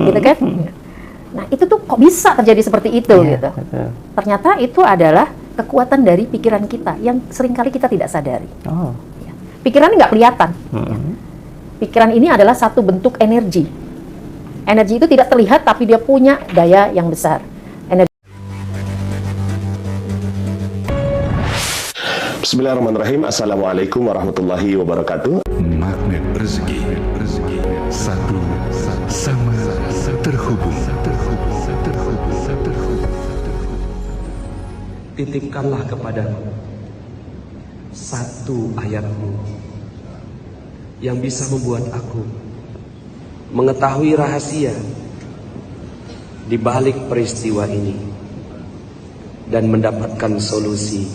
gitu kan? Nah, itu tuh kok bisa terjadi seperti itu gitu. Betul. Ternyata itu adalah kekuatan dari pikiran kita yang seringkali kita tidak sadari. Oh. Pikiran nggak kelihatan. Pikiran ini adalah satu bentuk energi. Energi itu tidak terlihat, tapi dia punya daya yang besar. Bismillahirrahmanirrahim. Assalamualaikum warahmatullahi wabarakatuh. Magnet rezeki, satu sama terhubung. Titipkanlah kepadaku satu ayatmu yang bisa membuat aku mengetahui rahasia di balik peristiwa ini dan mendapatkan solusi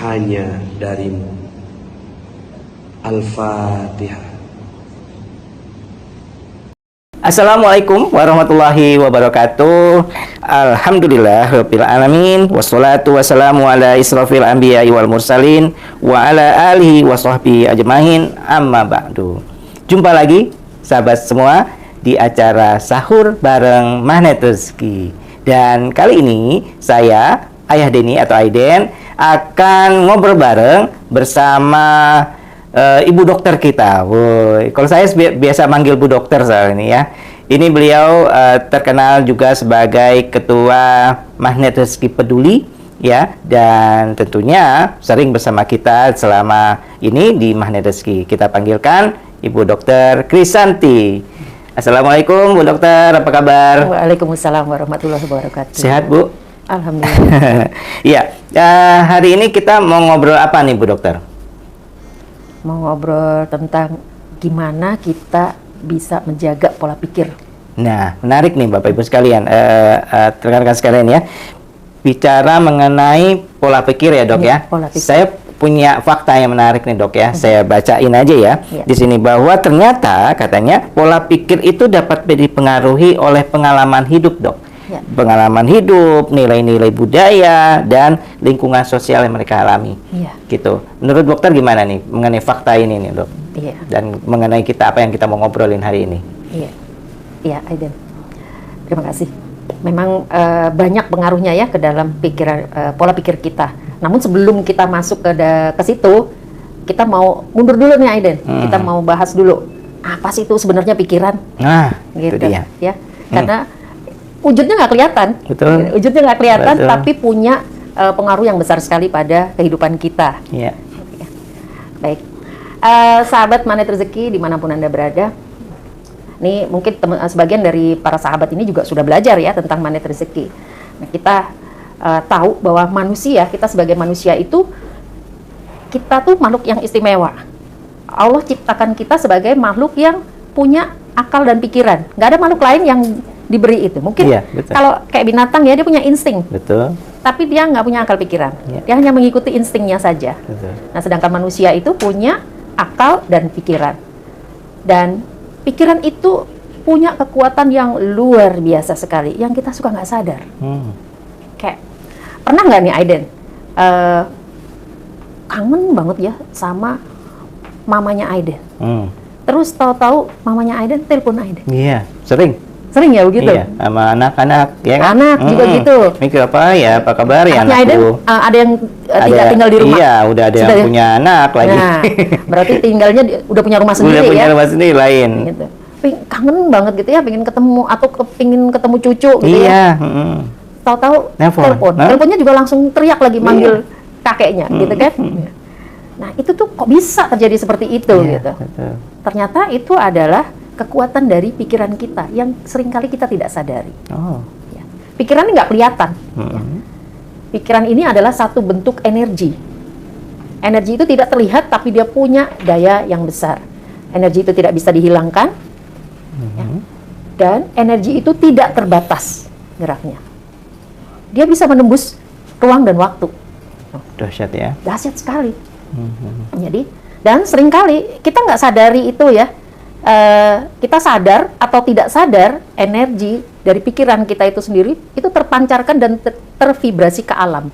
hanya darimu. Al-Fatihah. Assalamualaikum warahmatullahi wabarakatuh. Alhamdulillah rabbil alamin, wassalatu wassalamu ala israfil anbiya'i wal mursalin wa ala alihi wa sahbihi ajmain, amma ba'du. Jumpa lagi sahabat semua di acara sahur bareng Magnet Rezeki. Dan kali ini saya, Ayah Denny atau Aiden, akan ngobrol bareng bersama ibu dokter kita. Woy. Kalau saya biasa manggil Bu Dokter soal ini ya. Ini beliau terkenal juga sebagai Ketua Magnet Rezeki Peduli ya, dan tentunya sering bersama kita selama ini di Magnet Rezeki. Kita panggilkan Ibu Dokter Krisanti. Assalamualaikum Bu Dokter, apa kabar? Waalaikumsalam warahmatullahi wabarakatuh. Sehat Bu? Alhamdulillah. Iya, hari ini kita mau ngobrol apa nih Bu Dokter? Mau ngobrol tentang gimana kita bisa menjaga pola pikir. Nah, menarik nih Bapak Ibu sekalian, rekan-rekan sekalian ya. Bicara mengenai pola pikir ya Dok ya. Pola pikir. Saya punya fakta yang menarik nih Dok ya. Saya bacain aja ya. Di sini bahwa ternyata katanya pola pikir itu dapat dipengaruhi oleh pengalaman hidup Dok. Ya. Pengalaman hidup, nilai-nilai budaya, dan lingkungan sosial yang mereka alami. Iya. Gitu. Menurut dokter gimana nih mengenai fakta ini nih Dok? Iya. Dan mengenai kita apa yang kita mau ngobrolin hari ini? Iya. Iya, Aiden. Terima kasih. Memang banyak pengaruhnya ya ke dalam pikiran, pola pikir kita. Namun sebelum kita masuk ke situ, kita mau mundur dulu nih Aiden. Kita mau bahas dulu apa sih itu sebenarnya pikiran. Nah, gitu, itu dia. Ya. Karena wujudnya nggak kelihatan. Betul. Wujudnya nggak kelihatan, Betul. tapi punya pengaruh yang besar sekali pada kehidupan kita. Iya. Baik, sahabat Magnet Rezeki dimanapun Anda berada, ini mungkin sebagian dari para sahabat ini juga sudah belajar ya tentang Magnet Rezeki. Nah, kita tahu bahwa manusia, kita sebagai manusia itu, kita tuh makhluk yang istimewa. Allah ciptakan kita sebagai makhluk yang punya akal dan pikiran. Nggak ada makhluk lain yang diberi itu. Mungkin kalau kayak binatang ya, dia punya insting. Betul. Tapi dia nggak punya akal pikiran. Dia hanya mengikuti instingnya saja. Betul. Nah, sedangkan manusia itu punya akal dan pikiran. Dan pikiran itu punya kekuatan yang luar biasa sekali, yang kita suka nggak sadar. Kayak, pernah nggak nih Aiden, kangen banget ya sama mamanya Aiden. Terus tahu-tahu mamanya Aiden telepon Aiden. Iya, sering. Sering ya begitu? Iya, sama anak-anak ya kan? Anak juga gitu. Mikir apa ya, apa kabar ya Anaknya Aiden, anakku? ada yang tinggal di rumah. Iya, udah ada yang punya anak lagi. Nah, berarti tinggalnya udah punya rumah sendiri Udah punya ya? rumah sendiri lain. Gitu. Kangen banget gitu ya, pengen ketemu atau pengen ketemu cucu gitu Iya. ya. Tahu-tahu telepon. Hah? Teleponnya juga langsung teriak lagi manggil kakeknya gitu kan. Nah, itu tuh kok bisa terjadi seperti itu gitu. Betul. Ternyata itu adalah kekuatan dari pikiran kita yang seringkali kita tidak sadari. Oh. Ya. Pikiran ini nggak kelihatan. Ya. Pikiran ini adalah satu bentuk energi. Energi itu tidak terlihat, tapi dia punya daya yang besar. Energi itu tidak bisa dihilangkan, ya. Dan energi itu tidak terbatas geraknya. Dia bisa menembus ruang dan waktu. Dahsyat ya. Dahsyat sekali. Jadi, dan seringkali kita nggak sadari itu ya. Kita sadar atau tidak sadar, energi dari pikiran kita itu sendiri itu terpancarkan dan tervibrasi ke alam.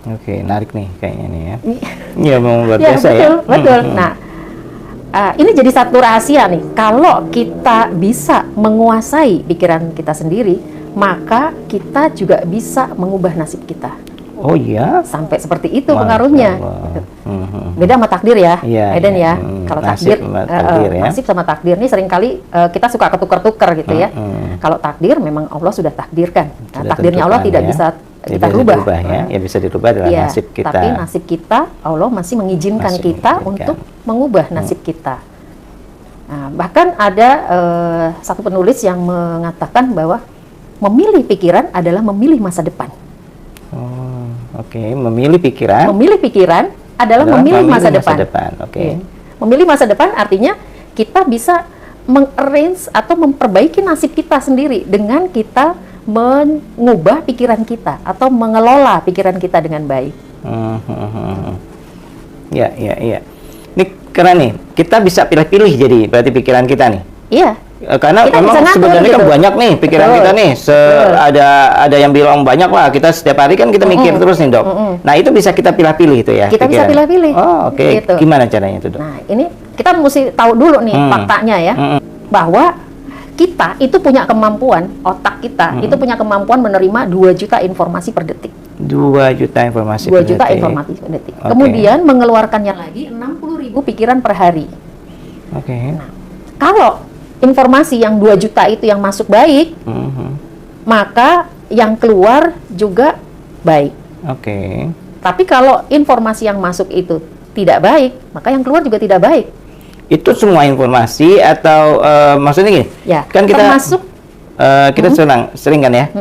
Oke, menarik nih kayaknya nih ya. Iya, memang luar Ya, biasa betul, ya. betul. Nah, ini jadi satu rahasia nih. Kalau kita bisa menguasai pikiran kita sendiri, maka kita juga bisa mengubah nasib kita. Oh iya. Sampai seperti itu Masya pengaruhnya. Allah. Gitu. Beda sama takdir ya, Iya, Aiden iya. ya. Kalau takdir, Ya. nasib sama takdir nih seringkali kita suka ketukar-tukar gitu ya. Kalau takdir memang Allah sudah takdirkan. Nah, Sudah takdirnya Allah tentukan, tidak ya. bisa Tidak kita bisa rubah. dirubah, ya. Ya bisa dirubah dalam Iya, nasib kita. tapi nasib kita Allah masih mengizinkan Masih kita mengizinkan. untuk mengubah nasib kita. Nah, bahkan ada satu penulis yang mengatakan bahwa memilih pikiran adalah memilih masa depan. Oh, oke. Memilih pikiran Memilih pikiran adalah memilih masa depan. Oke. Iya. Memilih masa depan artinya kita bisa mengarrange atau memperbaiki nasib kita sendiri dengan kita mengubah pikiran kita atau mengelola pikiran kita dengan baik. Ya, ya, ya. Ini keren nih. Kita bisa pilih-pilih jadi berarti pikiran kita nih. Iya. Karena Kita memang bisa ngatur sebenarnya kan gitu. banyak nih pikiran Betul. kita nih. Betul. Ada yang bilang banyak lah. Kita setiap hari kan kita mikir terus nih, Dok. Nah, itu bisa kita pilih-pilih itu ya. Kita bisa pikiran. pilih-pilih. Oh, oke. Gitu. Gimana caranya itu, Dok? Nah, ini kita mesti tahu dulu nih faktanya ya, bahwa kita itu punya kemampuan, otak kita itu punya kemampuan menerima 2 juta informasi per detik. 2 juta informasi 2 per juta detik. informasi per detik. Oke. Kemudian mengeluarkannya lagi 60.000 pikiran per hari. Oke. Kalau informasi yang 2 juta itu yang masuk baik, maka yang keluar juga baik. Oke. Tapi kalau informasi yang masuk itu tidak baik, maka yang keluar juga tidak baik. Itu semua informasi atau maksudnya gini? Ya, Kan kita termasuk kita sering kan ya.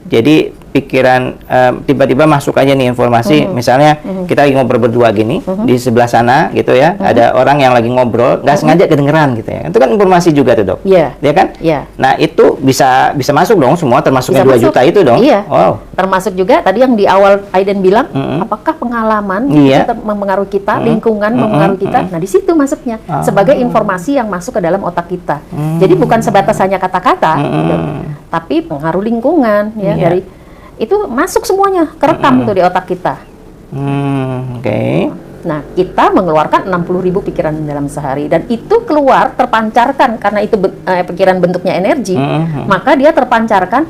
Jadi pikiran tiba-tiba masuk aja nih informasi, misalnya kita lagi ngobrol berdua gini di sebelah sana gitu ya, ada orang yang lagi ngobrol nggak sengaja kedengeran gitu ya. Itu kan informasi juga tuh, Dok. Iya. Ya kan? Iya. Nah, itu bisa masuk dong semua termasuk Bisa 2 masuk. juta itu dong. Iya. Wow. Termasuk juga tadi yang di awal Aiden bilang, apakah pengalaman Iya. itu mempengaruhi kita, lingkungan mempengaruhi kita. Nah, di situ masuknya sebagai informasi yang masuk ke dalam otak kita. Jadi bukan sebatas hanya kata-kata, gitu, tapi pengaruh lingkungan ya Iya. dari itu masuk semuanya, kerekam itu di otak kita. Oke. Nah, kita mengeluarkan 60.000 pikiran dalam sehari dan itu keluar terpancarkan karena itu pikiran bentuknya energi, maka dia terpancarkan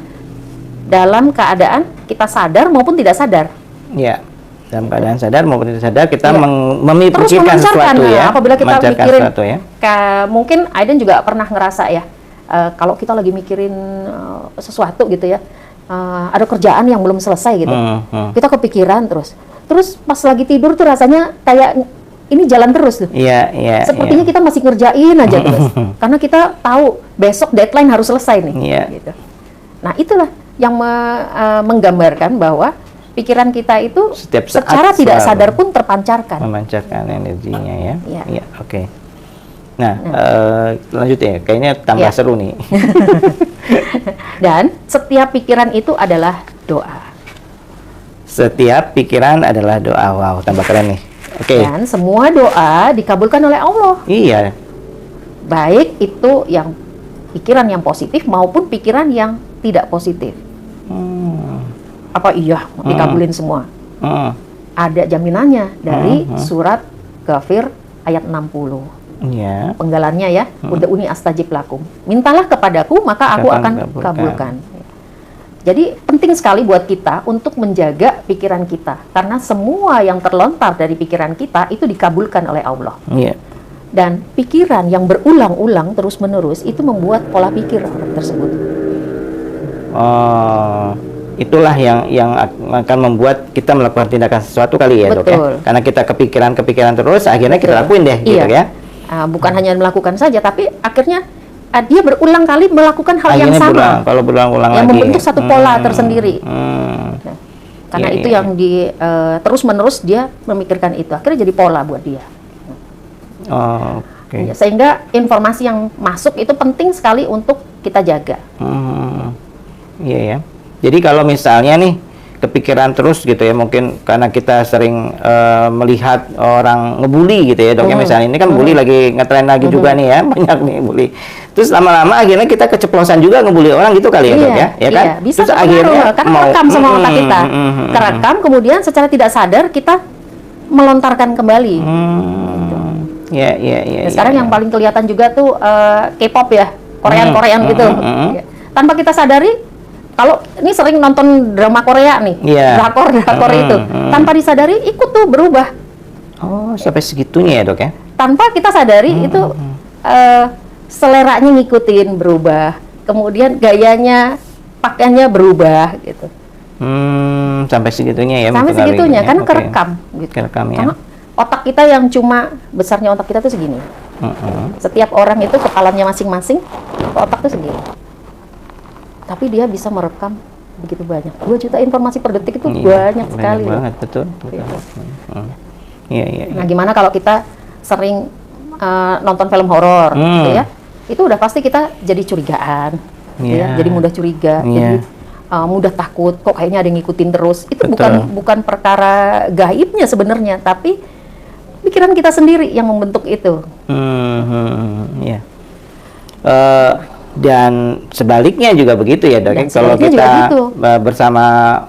dalam keadaan kita sadar maupun tidak sadar. Ya. Dalam keadaan sadar maupun tidak sadar kita Iya. Terus memikirkan memancarkan, sesuatu ya. apabila kita Memancarkan mikirin, sesuatu ya. mungkin Aiden juga pernah ngerasa ya, kalau kita lagi mikirin sesuatu gitu ya, ada kerjaan yang belum selesai gitu, kita kepikiran terus pas lagi tidur tuh rasanya kayak ini jalan terus tuh. Iya, iya. Sepertinya kita masih ngerjain aja terus, karena kita tahu besok deadline harus selesai nih. Iya. Gitu. Nah, itulah yang menggambarkan bahwa pikiran kita itu Setiap saat secara tidak selalu sadar pun terpancarkan. memancarkan energinya ya. Iya. Iya, oke. Nah, lanjut ya. Kayaknya tambah Iya. seru nih. Dan setiap pikiran itu adalah doa. Setiap pikiran adalah doa. Wow, tambah keren nih. Oke. Dan semua doa dikabulkan oleh Allah. Iya. Baik itu yang pikiran yang positif maupun pikiran yang tidak positif. Apa iya dikabulin semua? Ada jaminannya dari surat Ghafir ayat 60. Iya. Penggalannya ya, ud'uni astajib lakum. Mintalah kepadaku maka aku akan kabulkan. Jadi penting sekali buat kita untuk menjaga pikiran kita karena semua yang terlontar dari pikiran kita itu dikabulkan oleh Allah. Iya. Dan pikiran yang berulang-ulang terus-menerus itu membuat pola pikir orang tersebut. Oh, itulah yang akan membuat kita melakukan tindakan sesuatu kali ya, Dok ya. Betul. Karena kita kepikiran terus, akhirnya kita Betul. lakuin deh, gitu Iya. ya. Bukan hanya melakukan saja, tapi akhirnya dia berulang kali melakukan hal yang Akhirnya sama. kalau berulang-ulang yang lagi. membentuk satu pola tersendiri. Nah, karena Iya, itu iya, yang terus-menerus dia memikirkan itu, akhirnya jadi pola buat dia. Oh, oke. Sehingga informasi yang masuk itu penting sekali untuk kita jaga. Iya ya. Jadi kalau misalnya nih kepikiran terus gitu ya, mungkin karena kita sering melihat orang ngebully gitu ya, Dok ya, misalnya ini kan bully lagi ngetren lagi juga nih ya, banyak nih bully. Terus lama-lama akhirnya kita keceplosan juga ngebully orang gitu kali ya, Dok ya, ya kan? Iya, bisa Terus terpengaruh karena kerekam sama otak kita. Kerekam kemudian secara tidak sadar kita melontarkan kembali. Gitu. Iya, iya, iya. Nah, sekarang yang paling kelihatan juga tuh K-pop ya, Korean gitu. Ya. Tanpa kita sadari, kalau ini sering nonton drama Korea nih, Iya. drakor itu, tanpa disadari ikut tuh berubah. Oh, sampai segitunya ya, Dok ya? Tanpa kita sadari itu seleranya ngikutin berubah, kemudian gayanya, pakaiannya berubah gitu. Sampai segitunya ya? Sampai mempengaruhi segitunya, ya? karena Oke. kerekam gitu. Kerekam ya? Karena otak kita yang cuma, besarnya otak kita tuh segini. Setiap orang itu kepalanya masing-masing, otak tuh segini. Tapi dia bisa merekam begitu banyak. 2 juta informasi per detik itu banyak sekali. Banyak banget, betul. Gitu. Iya, iya. Nah, gimana kalau kita sering nonton film horor, gitu ya? Itu udah pasti kita jadi curigaan, gitu ya? Jadi mudah curiga, jadi mudah takut. Kok kayaknya ada yang ngikutin terus? Itu bukan perkara gaibnya sebenarnya, tapi pikiran kita sendiri yang membentuk itu. Iya. Dan sebaliknya juga begitu ya, Dok. Dan Kalau sebaliknya juga kita gitu. bersama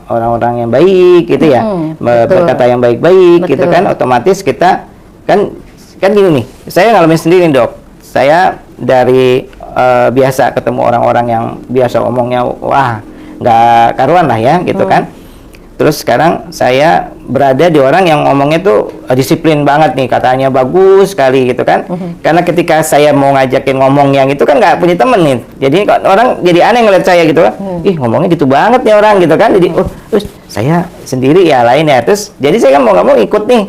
orang-orang yang baik gitu ya, betul. berkata yang baik-baik gitu Betul. kan, otomatis kita kan gini nih. Saya ngalamin sendiri, Dok. Saya dari biasa ketemu orang-orang yang biasa omongnya wah nggak karuan lah ya gitu kan. Terus sekarang saya berada di orang yang ngomongnya tuh disiplin banget nih, katanya bagus sekali gitu kan. Karena ketika saya mau ngajakin ngomong yang itu kan nggak punya temen nih. Jadi orang jadi aneh ngeliat saya gitu kan. Ih, ngomongnya gitu banget nih orang gitu kan. Jadi terus saya sendiri ya lain ya. Terus jadi saya kan mau nggak mau ikut nih.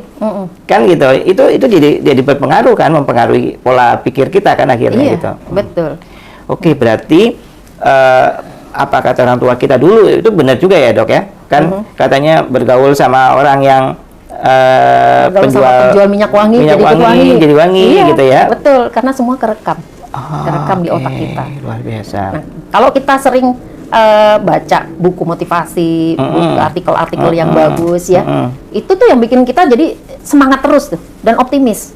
Kan gitu. Itu jadi berpengaruh kan, mempengaruhi pola pikir kita kan akhirnya Iya, gitu. betul. Oke, berarti apa kata orang tua kita dulu itu benar juga ya, Dok ya? Kan katanya bergaul sama orang yang penjual minyak wangi, jadi wangi iya, gitu ya. Betul, karena semua kerekam. Kerekam di otak kita. Luar biasa. Nah, kalau kita sering baca buku motivasi, buku artikel-artikel yang bagus ya, itu tuh yang bikin kita jadi semangat terus tuh dan optimis.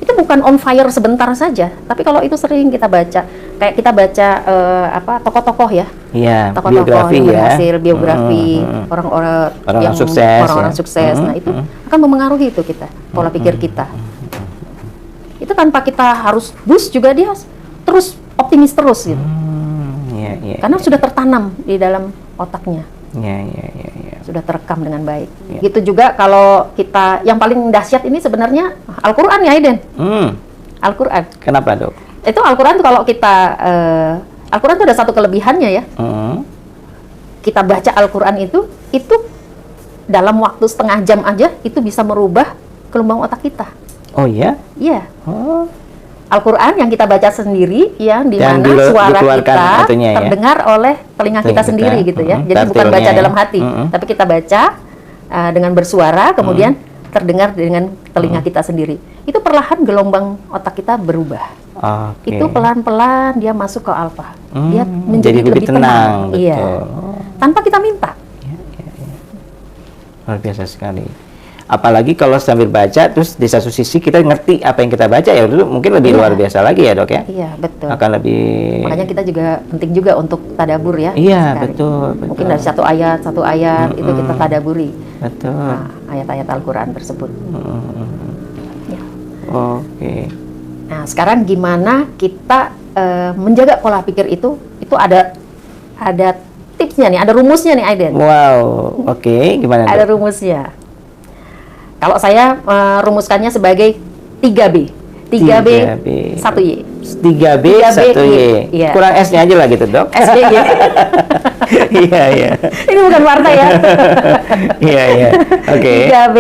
Itu bukan on fire sebentar saja, tapi kalau itu sering kita baca, kayak kita baca tokoh-tokoh ya, Iya, tokoh-tokoh biografi yang ya. berhasil, biografi orang-orang yang sukses, orang-orang sukses. Nah, itu akan memengaruhi itu kita, pola pikir kita. Itu tanpa kita harus boost juga dia terus optimis terus gitu. Iya. Karena sudah tertanam di dalam otaknya. Iya. Sudah terekam dengan baik. Gitu juga kalau kita, yang paling dahsyat ini sebenarnya Al-Quran ya, Aiden. Al-Quran. Kenapa, Dok? Itu Al-Quran tuh kalau kita, Al-Quran tuh ada satu kelebihannya ya. Kita baca Al-Quran itu dalam waktu setengah jam aja, itu bisa merubah gelombang otak kita. Oh iya? Iya. Oh. Al-Quran yang kita baca sendiri, yang di mana suara kita terdengar oleh telinga kita sendiri gitu ya. Jadi bukan baca dalam hati, tapi kita baca dengan bersuara, kemudian terdengar dengan telinga kita sendiri. Itu perlahan gelombang otak kita berubah. Itu pelan-pelan dia masuk ke alfa. Dia menjadi lebih tenang. Iya. Tanpa kita minta. Luar biasa sekali. Apalagi kalau sambil baca, terus di satu sisi kita ngerti apa yang kita baca, ya itu mungkin lebih luar biasa lagi ya, Dok ya? Iya, betul. Akan lebih... Makanya kita juga penting juga untuk tadabur ya. Iya, sekali. betul. Mungkin dari satu ayat itu kita tadaburi. Betul. Nah, ayat-ayat Al-Quran tersebut. Ya. Oke. Nah, sekarang gimana kita menjaga pola pikir itu ada tipsnya nih, ada rumusnya nih, Aiden. Wow, oke. Gimana, Dok? Ada rumusnya. Kalau saya rumuskannya sebagai 3B. 3B, 1Y. 3B, 1Y. Iya. Kurang S-nya aja lah gitu, Dok. SBY. Iya. Ini bukan partai ya. Iya. Oke. 3B.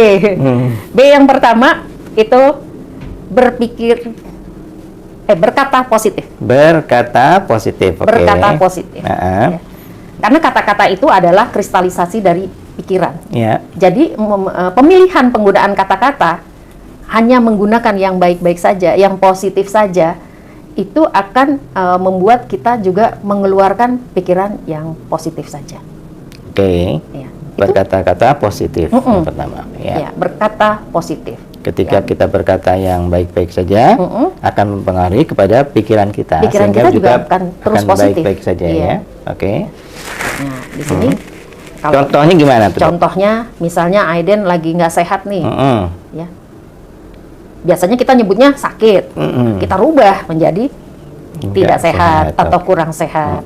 B yang pertama itu berkata positif. Berkata positif. Oke. Berkata positif. Ya. Karena kata-kata itu adalah kristalisasi dari pikiran. Ya. Jadi pemilihan penggunaan kata-kata hanya menggunakan yang baik-baik saja, yang positif saja, itu akan membuat kita juga mengeluarkan pikiran yang positif saja. Oke. Ya, berkata-kata positif yang pertama. Ya, berkata positif. Ketika kita berkata yang baik-baik saja, akan mempengaruhi kepada pikiran kita. Pikiran sehingga kita juga akan terus positif. Baik-baik saja ya. Oke. Nah, di sini contohnya gimana tuh? Contohnya, misalnya Aiden lagi nggak sehat nih, ya. biasanya kita nyebutnya sakit, kita rubah menjadi tidak sehat atau oke. kurang sehat.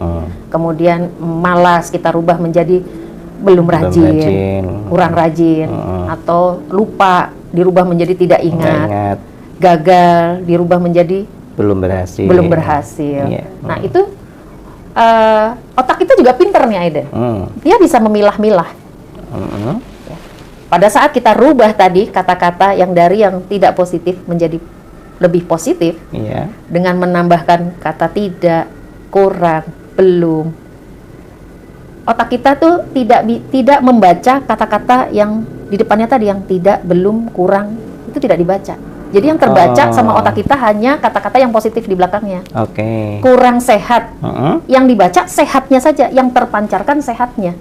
Kemudian malas kita rubah menjadi belum rajin, kurang rajin, atau lupa dirubah menjadi tidak Nggak ingat, ingat, gagal dirubah menjadi belum berhasil. belum berhasil. Iya. Nah itu otak kita juga pinter nih Aiden. Dia bisa memilah-milah. Ya. Pada saat kita rubah tadi kata-kata yang dari yang tidak positif menjadi lebih positif, Iya. dengan menambahkan kata tidak, kurang, belum. Otak kita tuh tidak membaca kata-kata yang di depannya tadi yang tidak, belum, kurang, itu tidak dibaca. Jadi yang terbaca sama otak kita hanya kata-kata yang positif di belakangnya. Oke. Kurang sehat, yang dibaca sehatnya saja, yang terpancarkan sehatnya.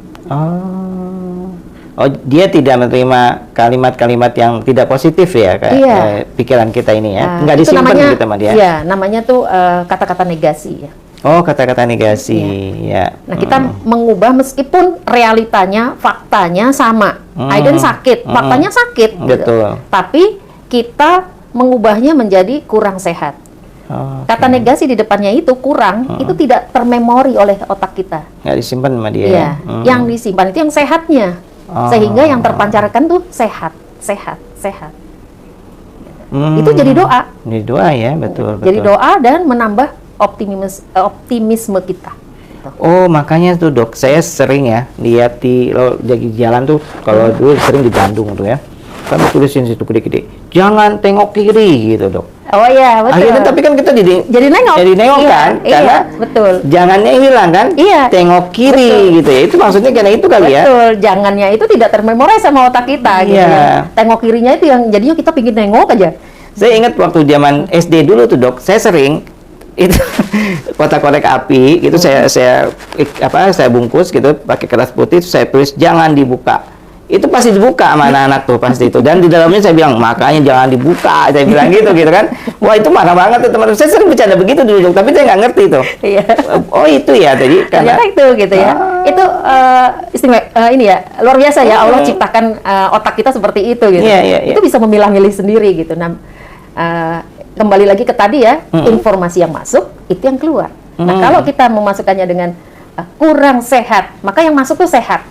Oh, dia tidak menerima kalimat-kalimat yang tidak positif ya, kayak Iya. pikiran kita ini ya. Nah, Nggak itu disimpan namanya, gitu sama dia. Iya, namanya tuh kata-kata negasi ya. Oh, kata-kata negasi, ya. Nah, kita mengubah meskipun realitanya, faktanya sama. Aiden sakit, faktanya sakit. gitu. Betul. Tapi kita mengubahnya menjadi kurang sehat. Oh, Kata negasi di depannya itu kurang, itu tidak termemori oleh otak kita. nggak disimpan sama dia. Iya, yang disimpan itu yang sehatnya. Sehingga yang terpancarkan tuh sehat, sehat, sehat. Itu jadi doa. Jadi doa ya, betul. Jadi betul. doa dan menambah optimisme kita. Oh, makanya tuh dok, saya sering ya lihat di jalan tuh, kalau dulu sering di Bandung tuh ya, kan tulisin situ gede-gede, jangan tengok kiri gitu dok. Oh iya, betul. Akhirnya tapi kan kita jadi nengok. Iya, kan, iya, karena betul. jangannya hilang kan, Iya. tengok kiri gitu ya, itu maksudnya karena itu kali ya. Betul, jangannya itu tidak termemorize sama otak kita gitu Iya. ya. Tengok kirinya itu yang jadinya kita pingin nengok aja. Saya ingat waktu zaman SD dulu tuh dok, saya sering itu kotak korek api gitu saya bungkus gitu pakai kertas putih, saya tulis jangan dibuka. Itu pasti dibuka sama anak-anak tuh pasti itu, dan di dalamnya saya bilang makanya jangan dibuka, saya bilang gitu kan. Wah, itu marah banget tuh teman-teman. Saya sering bercanda begitu dulu dok, tapi saya nggak ngerti tuh. Iya. Oh itu ya tadi karena Ternyata itu gitu ya. Itu istimewa ini ya, luar biasa ya Allah ciptakan otak kita seperti itu gitu. Iya, iya, iya. Itu bisa memilah-milih sendiri gitu. Nah, kembali lagi ke tadi ya, informasi yang masuk itu yang keluar. Nah, kalau kita memasukkannya dengan kurang sehat, maka yang masuk tuh sehat.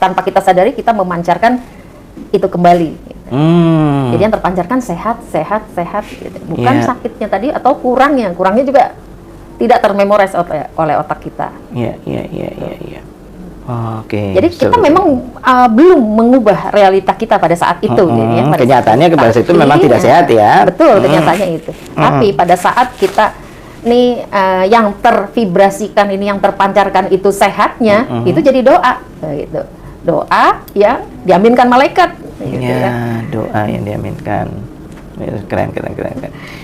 Tanpa kita sadari kita memancarkan itu kembali. Gitu. Jadi yang terpancarkan sehat gitu. Bukan Iya. sakitnya tadi atau kurangnya juga tidak termemorize oleh otak kita. Iya. Oke. Jadi kita memang belum mengubah realita kita pada saat itu, gitu ya. Pada kenyataannya saat pada saat itu memang tidak sehat ya. Betul, kenyataannya itu. Tapi pada saat kita nih yang tervibrasikan ini, yang terpancarkan itu sehatnya, itu jadi doa, gitu. Doa yang diaminkan malaikat. Gitu, Ya, kan. doa yang diaminkan. Keren.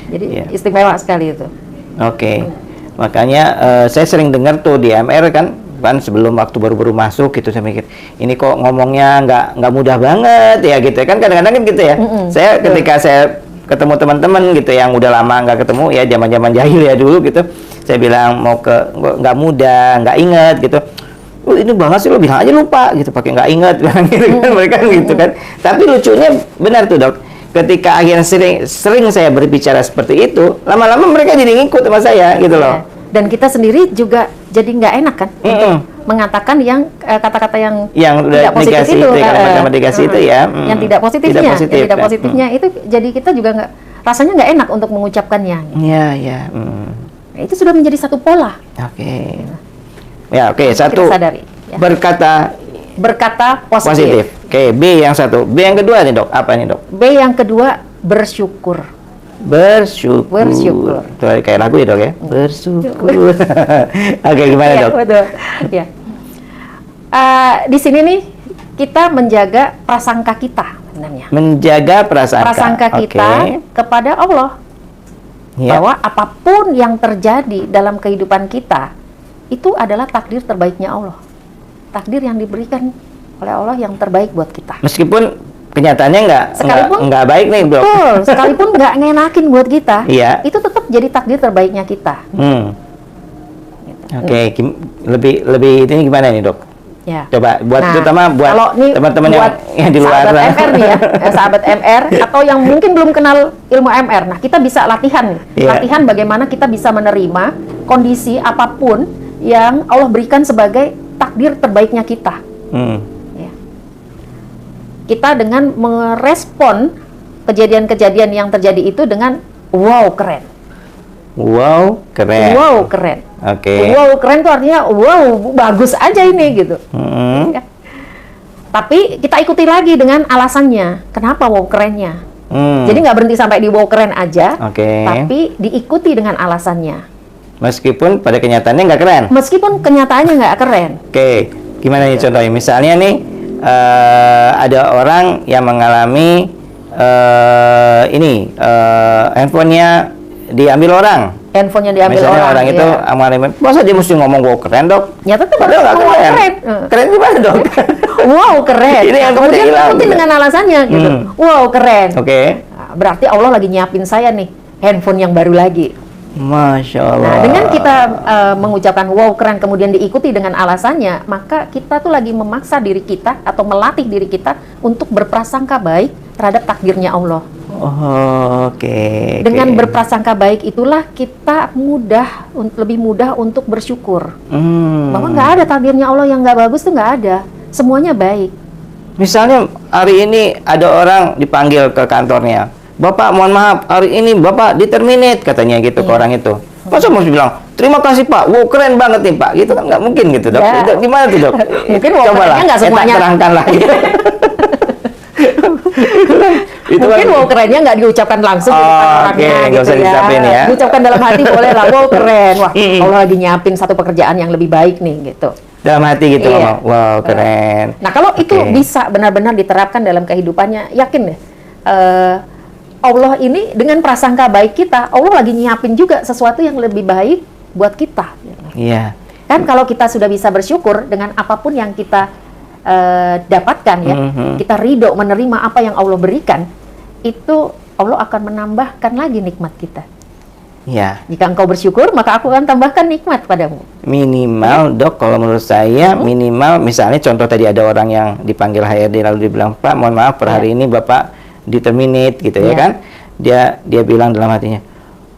Jadi Iya. istimewa sekali itu. Oke, makanya saya sering dengar tuh di MR kan sebelum waktu baru-baru masuk gitu, saya mikir ini kok ngomongnya nggak mudah banget ya gitu kan, kadang-kadang kan gitu ya. Saya ketika saya ketemu teman-teman gitu yang udah lama nggak ketemu ya, zaman-zaman jahil ya dulu gitu, saya bilang mau ke nggak mudah, nggak inget gitu. Ini banget sih, lo bilang aja lupa gitu, pakai nggak inget bilang gitu kan, mereka gitu kan. Tapi lucunya benar tuh dok, ketika akhirnya sering saya berbicara seperti itu, lama-lama mereka jadi ngikut sama saya gitu loh. Dan kita sendiri juga jadi nggak enak kan untuk mengatakan yang kata-kata yang tidak positif negasi itu, kalimat negasi itu ya. Yang tidak positifnya, Tidak positif, yang tidak kan. positifnya itu jadi kita juga nggak, rasanya nggak enak untuk mengucapkannya. Iya. Nah, itu sudah menjadi satu pola. Oke. Ya, oke. Kita Satu, sadari, ya. berkata positif. Oke, B yang satu. B yang kedua nih dok, apa nih dok? B yang kedua, bersyukur. Bersyukur. Itu kayak lagu ya dok ya? Bersyukur. Oke, gimana Iya, dok? betul. Ya. Di sini nih kita menjaga prasangka kita sebenarnya. Menjaga Prasangka kita kepada Allah. Ya. Bahwa apapun yang terjadi dalam kehidupan kita itu adalah takdir terbaiknya Allah. Takdir yang diberikan oleh Allah yang terbaik buat kita. Meskipun kenyataannya nggak baik nih dok. Betul, sekalipun nggak ngenakin buat kita, Iya. itu tetap jadi takdir terbaiknya kita. Oke, lebih ini gimana nih dok? Ya. Coba buat Nah, terutama buat kalau nih teman-teman buat yang di luar sahabat sana. MR nih ya, sahabat MR atau yang mungkin belum kenal ilmu MR. Nah, kita bisa latihan nih. Iya. Latihan bagaimana kita bisa menerima kondisi apapun yang Allah berikan sebagai takdir terbaiknya kita. Ya. Kita dengan merespon kejadian-kejadian yang terjadi itu dengan wow keren. Wow, keren. Wow keren. Oke. Wow keren tuh artinya wow bagus aja ini gitu. Ya. Tapi kita ikuti lagi dengan alasannya. Kenapa wow kerennya? Jadi nggak berhenti sampai di wow keren aja, Oke. tapi diikuti dengan alasannya. Meskipun pada kenyataannya nggak keren. Meskipun kenyataannya nggak keren. Oke, gimana nih contohnya? Misalnya nih ada orang yang mengalami handphonenya diambil orang. Handphonenya diambil Misalnya orang itu ya. mengalami, masa dia mesti ngomong wow keren dok? Nyata tuh Padahal nggak wow keren. keren. Keren gimana dok? Wow keren. Ini yang Kemudian hilang, ikuti gitu. dengan alasannya gitu. Wow keren. Oke. Nah, berarti Allah lagi nyiapin saya nih handphone yang baru lagi. Masya Allah. Nah, dengan kita mengucapkan wow keren kemudian diikuti dengan alasannya, maka kita tuh lagi memaksa diri kita atau melatih diri kita untuk berprasangka baik terhadap takdirnya Allah. Oke. Dengan berprasangka baik itulah kita lebih mudah untuk bersyukur. Bahwa nggak ada takdirnya Allah yang nggak bagus tuh nggak ada. Semuanya baik. Misalnya hari ini ada orang dipanggil ke kantornya. Bapak, mohon maaf, hari ini Bapak diterminate katanya gitu ke orang itu. Masa mesti bilang, terima kasih Pak, wow keren banget nih Pak. Gitu kan nggak mungkin gitu dok. Ya. Itu gimana tuh dok? Mungkin wow kerennya nggak semuanya. Terangkan lagi. Itu Mungkin kan- wow kerennya nggak diucapkan langsung di depan Oh, orangnya oke, nggak gitu usah diucapin ya. Diucapkan dalam hati boleh lah, wow keren. Wah, Allah lagi nyiapin satu pekerjaan yang lebih baik nih gitu. Dalam hati gitu Iya. ngomong, wow keren. Nah, kalau itu Oke. bisa benar-benar diterapkan dalam kehidupannya, yakin deh. Allah ini dengan prasangka baik kita, Allah lagi nyiapin juga sesuatu yang lebih baik buat kita. Iya. Kan kalau kita sudah bisa bersyukur dengan apapun yang kita dapatkan ya, kita ridho menerima apa yang Allah berikan, itu Allah akan menambahkan lagi nikmat kita. Iya. Jika engkau bersyukur, maka aku akan tambahkan nikmat padamu. Minimal dok, kalau menurut saya minimal misalnya contoh tadi ada orang yang dipanggil HRD lalu dibilang Pak, mohon maaf per hari ini Bapak diterminate gitu ya Iya. kan? Dia bilang dalam hatinya,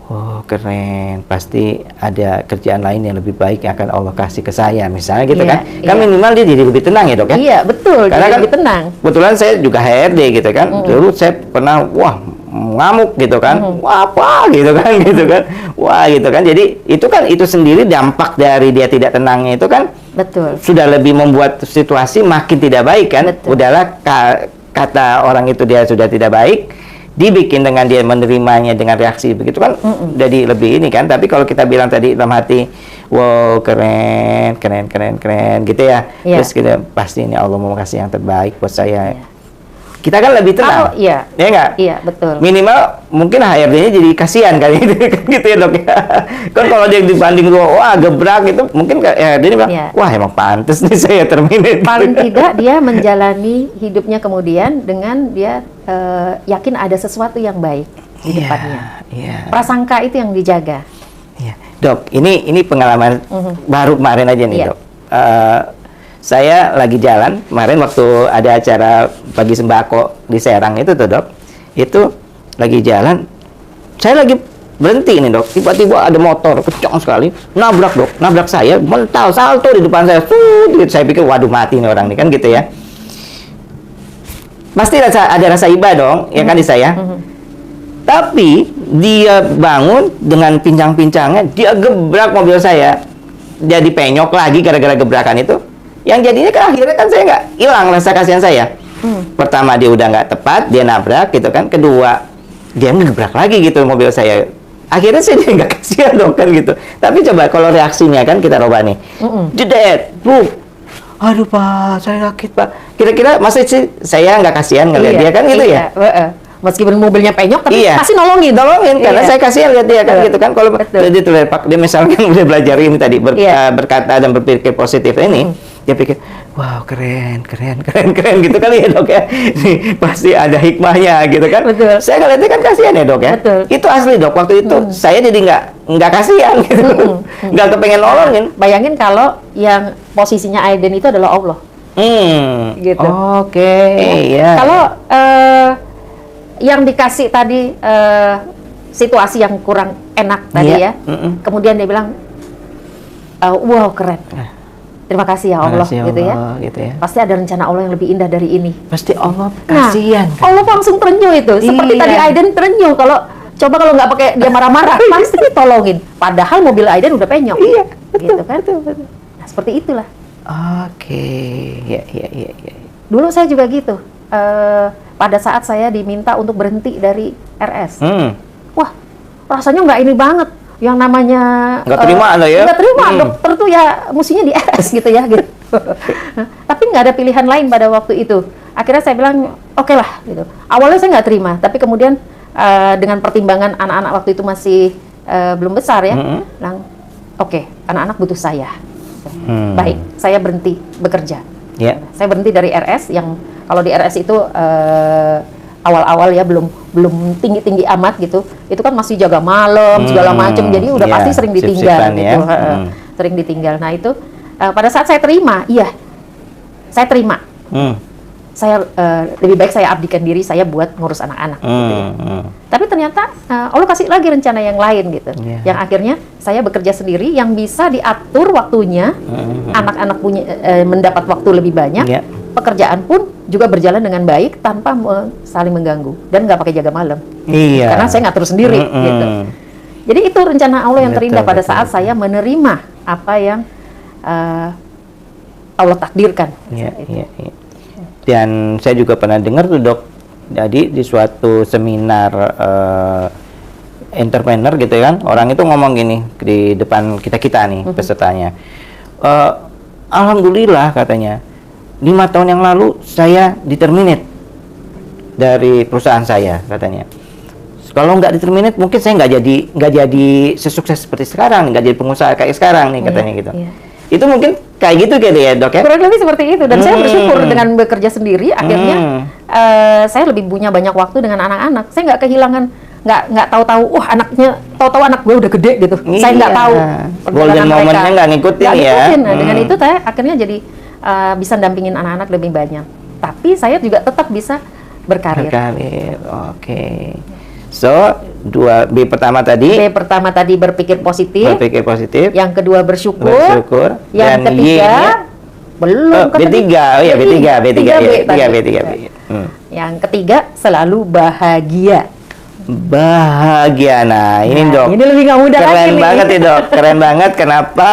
oh keren, pasti ada kerjaan lain yang lebih baik yang akan Allah kasih ke saya misalnya gitu Iya, kan? Kan iya. minimal dia jadi lebih tenang ya dok ya? Iya, betul. Karena Jadi kan lebih tenang. kebetulan saya juga HRD gitu kan. Dulu saya pernah ngamuk gitu kan. Wah, apa gitu kan gitu kan. Wah, gitu kan. Jadi itu sendiri dampak dari dia tidak tenangnya itu kan Betul. sudah lebih membuat situasi makin tidak baik kan. Betul. Udahlah kata orang itu dia sudah tidak baik. Dibikin dengan dia menerimanya dengan reaksi begitu kan jadi lebih ini kan. Tapi kalau kita bilang tadi dalam hati, wow keren gitu ya. Iya. Terus kita pasti ini Allah mau kasih yang terbaik buat saya. Kita kan lebih tenang. Kalau iya. Ya nggak? Iya, betul. Minimal mungkin HRD-nya jadi kasihan kali gitu ya dok ya. Kan kalau dia dibanding wah gebrak itu mungkin HRD-nya bilang, Iya. wah emang pantes nih saya terminate. Paling tidak dia menjalani hidupnya kemudian dengan dia yakin ada sesuatu yang baik di depannya. Iya. Prasangka itu yang dijaga. Iya. Dok, ini pengalaman baru kemarin aja nih Iya. dok. Saya lagi jalan kemarin waktu ada acara bagi sembako di Serang itu tuh dok. Itu lagi jalan, saya lagi berhenti nih dok. Tiba-tiba ada motor kencang sekali, nabrak saya, mental salto di depan saya. Gitu. Saya pikir waduh mati nih orang nih kan gitu ya. Pasti ada rasa iba dong, ya kan di saya. Tapi dia bangun dengan pincang-pincangnya, dia gebrak mobil saya. Dia dipenyok lagi gara-gara gebrakan itu. Yang jadinya kan akhirnya kan saya nggak hilang rasa kasihan saya. Pertama dia udah nggak tepat, dia nabrak gitu kan. Kedua dia ngebrak lagi gitu mobil saya. Akhirnya saya jadi nggak kasihan dong kan gitu. Tapi coba kalau reaksinya kan kita coba nih. Jedet, aduh Pak, saya sakit Pak. Kira-kira masa sih saya nggak kasihan ngeliat dia kan gitu ya? Meskipun mobilnya penyok, tapi Iya. pasti nolongin. Karena Iya. saya kasihan lihat dia kan Betul. gitu kan. Kalau Betul. dia tuh Pak, dia misalkan udah belajar ini tadi Iya. berkata dan berpikir positif ini, dia pikir, wow keren gitu kali ya dok ya. Nih, pasti ada hikmahnya gitu kan. Betul. Saya ngeliatnya kan kasihan ya dok ya. Betul. Itu asli dok. Waktu itu saya jadi nggak kasihan gitu, nggak kepengen nolongin. Bayangin kalau yang posisinya Aiden itu adalah Allah. Gitu. Oke, ya. Kalau yang dikasih tadi situasi yang kurang enak tadi Iya. ya, kemudian dia bilang, wow keren, terima kasih ya Allah, Makasih gitu ya. Allah, gitu ya. Pasti ada rencana Allah yang lebih indah dari ini. Pasti Allah Nah, kasihan. Allah langsung terenyuh itu, seperti Iya. tadi Aiden terenyuh. Kalau nggak pakai dia marah-marah, pasti ditolongin. Padahal mobil Aiden udah penyok. Iya, gitu kan? Nah, seperti itulah. Oke, ya. Dulu saya juga gitu. Pada saat saya diminta untuk berhenti dari RS, wah rasanya nggak ini banget. Yang namanya Nggak terima Anda ya? Nggak terima, dokter tuh ya mestinya di RS gitu ya. Gitu. Tapi nggak ada pilihan lain pada waktu itu. Akhirnya saya bilang oke lah. Gitu. Awalnya saya nggak terima, tapi kemudian dengan pertimbangan anak-anak waktu itu masih belum besar ya, bilang oke, anak-anak butuh saya. Baik, saya berhenti bekerja. Ya. Saya berhenti dari RS yang kalau di RS itu awal-awal ya belum tinggi-tinggi amat gitu. Itu kan masih jaga malam segala macam. Jadi udah Iya, pasti sering ditinggal sip-sipan gitu. ya. Sering ditinggal. Nah, itu pada saat saya terima, saya terima. Saya lebih baik saya abdikan diri saya buat ngurus anak-anak gitu ya. Tapi ternyata Allah kasih lagi rencana yang lain gitu. Yang akhirnya saya bekerja sendiri yang bisa diatur waktunya. Anak-anak punya mendapat waktu lebih banyak. Pekerjaan pun juga berjalan dengan baik tanpa saling mengganggu dan nggak pakai jaga malam. Iya. Karena saya ngatur sendiri gitu. Jadi itu rencana Allah yang terindah pada saat saya menerima apa yang Allah takdirkan. Iya. Dan saya juga pernah dengar tuh dok, jadi di suatu seminar entrepreneur gitu kan, orang itu ngomong gini di depan kita nih pesertanya, alhamdulillah katanya, 5 tahun yang lalu saya di-terminate dari perusahaan saya katanya. Kalau nggak di-terminate mungkin saya nggak jadi sesukses seperti sekarang, nggak jadi pengusaha kayak sekarang nih katanya gitu. Itu mungkin kayak gitu ya dok ya? Kurang lebih seperti itu, dan saya bersyukur dengan bekerja sendiri akhirnya saya lebih punya banyak waktu dengan anak-anak. Saya nggak kehilangan, nggak tahu-tahu tahu-tahu anak gue udah gede gitu. Saya nggak tahu golden momennya nggak ngikutin ya. Nah, dengan itu saya akhirnya jadi bisa dampingin anak-anak lebih banyak. Tapi saya juga tetap bisa berkarir. Oke. So, B pertama tadi berpikir positif. Yang kedua bersyukur. Yang dan ketiga belum. B3. Oh ya, B3. Yang ketiga selalu bahagia. Nah ini dok. Ini lebih nggak mudah lagi. Keren banget ya dok. Keren banget. Kenapa?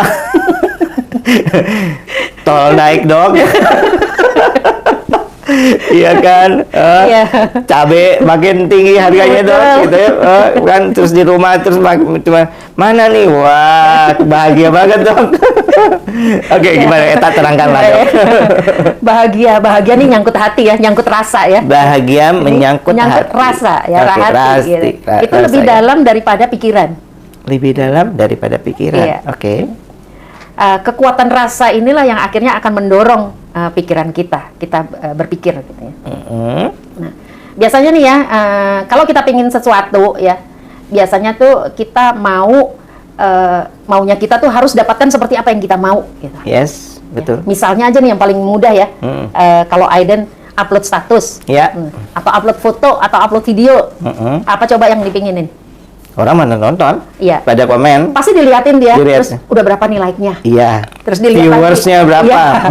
Tol naik dok. Iya kan, cabe makin tinggi harganya dok, gitu ya, kan terus di rumah terus cuma mana nih, wah bahagia banget dok. Oke, gimana? Eta terangkan lah dok. Bahagia nih nyangkut hati ya, nyangkut rasa ya. Bahagia menyangkut hati. Rasa ya, hati. Gitu. Itu lebih dalam daripada pikiran. Lebih dalam daripada pikiran. Iya. Oke. Kekuatan rasa inilah yang akhirnya akan mendorong pikiran kita berpikir gitu ya. Nah, biasanya nih ya, kalau kita pingin sesuatu ya, biasanya tuh kita maunya kita tuh harus dapatkan seperti apa yang kita mau gitu. Yes, betul. Ya, misalnya aja nih yang paling mudah ya, kalau Aiden upload status, atau upload foto atau upload video, apa coba yang dipinginin? Orang mana nonton, pada komen, pasti diliatin dia, terus udah berapa nih like-nya, terus dilihat viewersnya berapa.